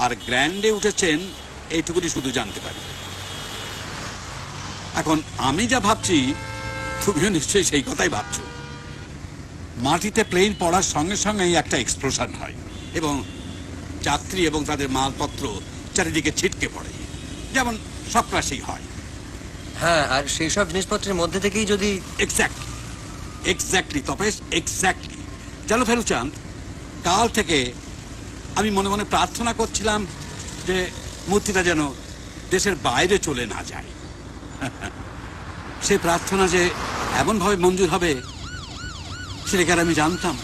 আর Grande উঠেছেন এইটুকুনি শুধু জানতে পারি। এখন আমি যা ভাবছি তুমিও নিশ্চয়ই সেই কথাই ভাবছো। মাটিতে প্লেন পড়ার সঙ্গে সঙ্গেই একটা এক্সপ্লোশন হয় এবং যাত্রী এবং তাদের মালপত্র চারিদিকে ছিটকে পড়ে, যেমন সব ক্রাশেই হয়। হ্যাঁ, আর সেই সব জিনিসপত্রের মধ্যে থেকেই যদি এক্স্যাক্টলি তপেশ, এক্স্যাক্টলি। চলো ফেরুচাঁদ, কাল থেকে আমি মনে মনে প্রার্থনা করছিলাম যে মূর্তিটা যেন দেশের বাইরে চলে না যায়। সে প্রার্থনা যে এমনভাবে মঞ্জুর হবে সেটা কি আর আমি জানতাম?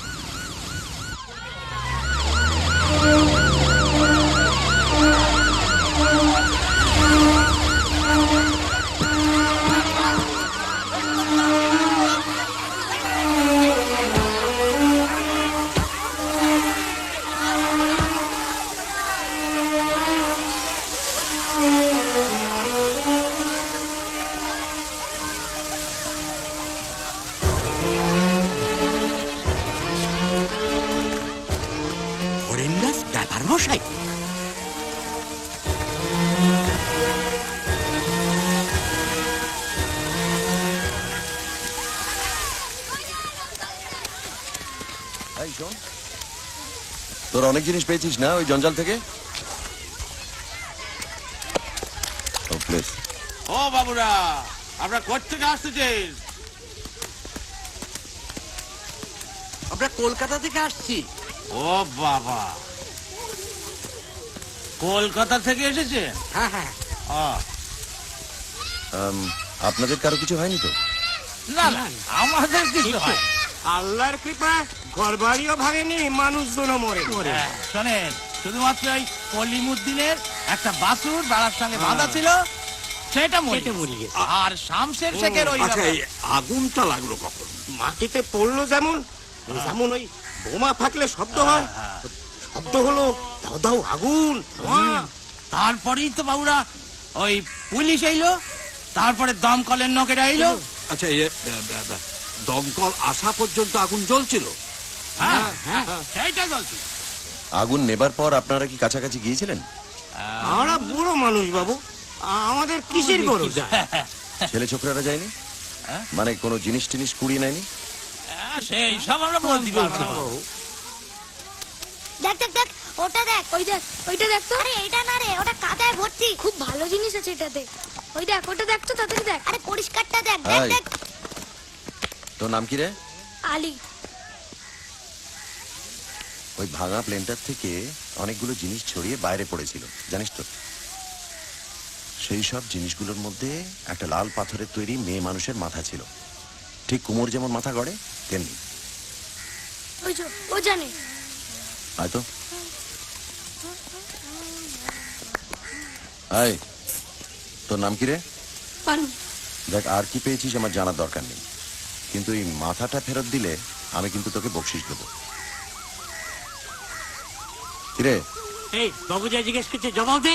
মশাই, তোর অনেক জিনিস পেয়েছিস না ওই জঞ্জাল থেকে? ও বাবুরা, আমরা কোত্থেকে আসতেছিস? আমরা কলকাতা থেকে আসছি। ও বাবা, কলকাতা থেকে এসেছে? হ্যাঁ হ্যাঁ। আপনাদের কারো কিছু হয়নি তো? না না, আমাদের কিছু হয়। আল্লাহর কৃপা, ঘর বাড়িও ভাঙেনি, মানুষজনও মরে। শোনেন, শুধুমাত্র ওই কলিমুদ্দিনের একটা বাছুর বেড়ার সঙ্গে বাঁধা ছিল, সেটা মরে গেছে। আর শামশের শেখের ওই আচ্ছা, এই আগুনটা লাগলো কখন? মাটিতে পড়লো যেমন যেমন ওই বোমা ফাটলে শব্দ হয়, শব্দ হলো দাও দাও আগুন। তারপরেই তো বাবুরা ওই পুলিশ এলো, তারপরে দমকলের নকেরা এলো। আচ্ছা, দমকল আসা পর্যন্ত আগুন জ্বলছিল? হ্যাঁ হ্যাঁ, সেইটা জ্বলছিল। আগুন নেবার পর আপনারা কি কাছাকাছি গিয়েছিলেন? আমরা বুড়ো মানুষ বাবু, আমাদের কিসের গরজ? ছেলে ছোকরারা যায়নি? মানে কোনো জিনিস টিনিস কুড়িয়ে নেয়নি? সেই সব আমরা বলতে পারবো না। দেখ দেখ দেখ, ওটা দেখ, ওই দেখ, ওইটা দেখ তো। আরে এইটা না রে, ওটা কাদায় ভর্তি। খুব ভালো জিনিস আছে এটাতে। ওই দেখ, ওটা দেখ তো, তাড়াতাড়ি দেখ। আরে পরিষ্কারটা দেখ, দেখ হাই। দেখ। তোর নাম কি রে? আলি। ওই ভাঙা প্লেনটার থেকে অনেকগুলো জিনিস ছড়িয়ে বাইরে পড়েছিল, জানিস তো? সেই সব জিনিসগুলোর মধ্যে একটা লাল পাথরের তৈরি মেয়ে মানুষের মাথা ছিল, ঠিক কুমোর যেমন মাথা গড়ে তেমনি। ওই যে, ও জানে। হয়তো। আয়, তোর নাম কি রে? পানু। দেখ, আর কি পেয়েছিস আমার জানার দরকার নেই, কিন্তু এই মাথাটা ফেরত দিলে আমি কিন্তু তোকে বকশিশ দেবো। কিরে? এই বাবু যা জিজ্ঞেস করছে জবাব দে।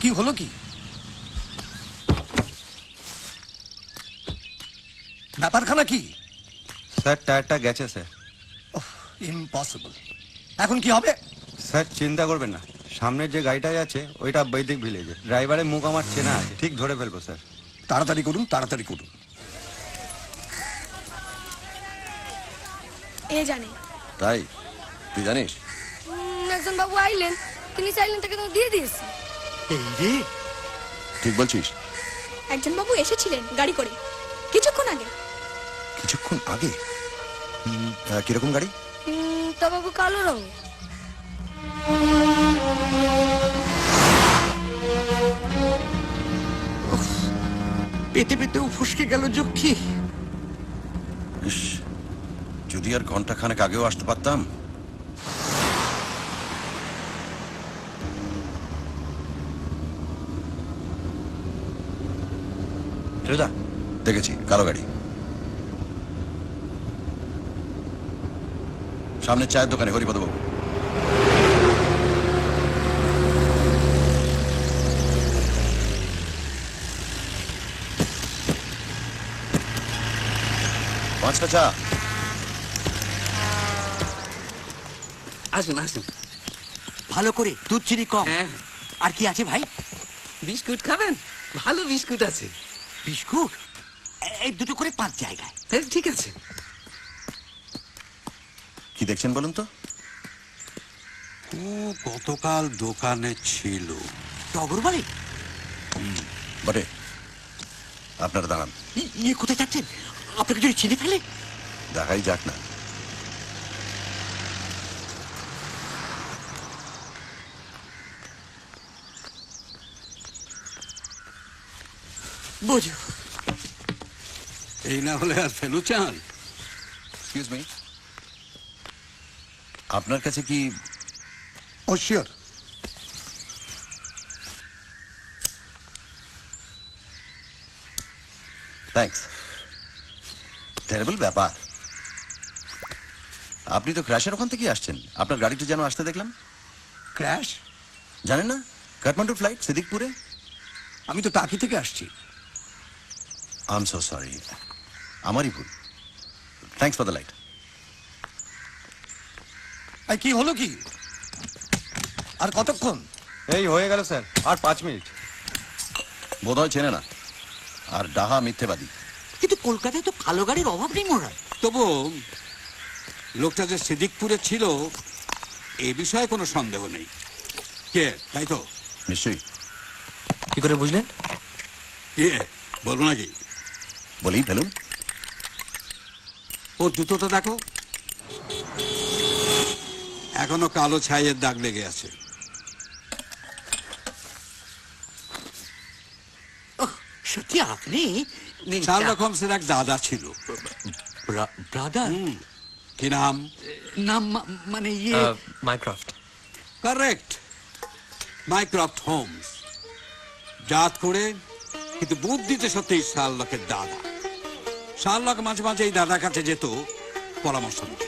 কি হলো? কি ব্যাপারখানা কি? স্যার, টায়ারটা গেছে স্যার। ইম্পসিবল। এখন কি হবে? স্যার, চিন্তা করবেন না, সামনের যে গাড়িটাই আছে ওইটা বৈদিক ভিলেজে। ড্রাইভারের মুখ আমার চেনা আছে, ঠিক ধরে ফেলবো স্যার। তাড়াতাড়ি করুন, তাড়াতাড়ি করুন। এ জানে। তাই তুই জানিস? একজন বাবু আইলেন, তিনি চাইলেন তাকে তো দিয়ে দিয়েছি। ঠিক বলছিস? একজন বাবু এসেছিলেন গাড়ি করে কিছুক্ষণ আগে। কিছুক্ষণ আগে? কিরকম গাড়ি? তা বাবু কালো রঙ। পেতে পেতেও ফুসকে গেল যক্ষী। ইস, যদি আর ঘন্টা খানেক আগেও আসতে পারতাম। দেখেছি কালো গাড়ি। সামনে চায়ের দোকানে হরিপদবাবু। পাঁচটা চা। আসুন আসুন, ভালো করে দুধ চিনি কম। হ্যাঁ। আর কি আছে ভাই? বিস্কুট খাবেন? ভালো বিস্কুট আছে। বিস্কুট এই দুটো করে 5 জায়গায়। হ্যাঁ, ঠিক আছে। কি দেখছেন বলুন তো? ও গতকাল দোকানে ছিল। টগর বাড়ি? বটে, আপনারা দাঁড়ান, ইয়ে কোথায় যাচ্ছেন? আপনাকে যদি চিনে ফেলে? দেখাই যাক না। বোঝো, এই না হলে আর ফেলু চান? এক্সকিউজ মি, আপনার কাছে কি ও শিওর। থ্যাঙ্কস। টেরেবল ব্যাপার। আপনি তো ক্র্যাশের ওখান থেকেই আসছেন। আপনার গাড়িটা যেন আসতে দেখলাম। ক্র্যাশ? জানেন না, কাঠমান্ডুর ফ্লাইট সিদ্দিকপুরে। আমি তো টাকি থেকে আসছি। আই এম সো সরি, আমারই ভুল। Thanks for the light. এই কি হলো কি? আর কতক্ষণ? এই হয়ে গেল স্যার, আর 5 মিনিট। বোধহয় চেনে না, আর ডাহা মিথ্যেবাদী। কিন্তু কলকাতায় তো কালো গাড়ির অভাব নেই মোরা। তবু লোকটা যে সিদ্দিকপুরে ছিল এ বিষয়ে কোনো সন্দেহ নেই। কে, তাই তো? নিশ্চয়ই। কি করে বুঝলেন? কে বলবো নাকি? বলি ফেলুন। ওর জুতোটা দেখো, এখনো কালো ছাইয়ের দাগ লেগে আছে। ওহ, সত্যি আপনি? শার্লক হোমসের এক দাদা ছিল। ব্রাদার? কি নাম? নাম মানে ইয়ে মাইক্রোফট। Correct, Mycroft Holmes. জাত করে কিন্তু বুদ্ধিতে সত্যি শার্লকের দাদা। শার্লক মাঝে মাঝে এই দাদার কাছে যেত পরামর্শ নিতে।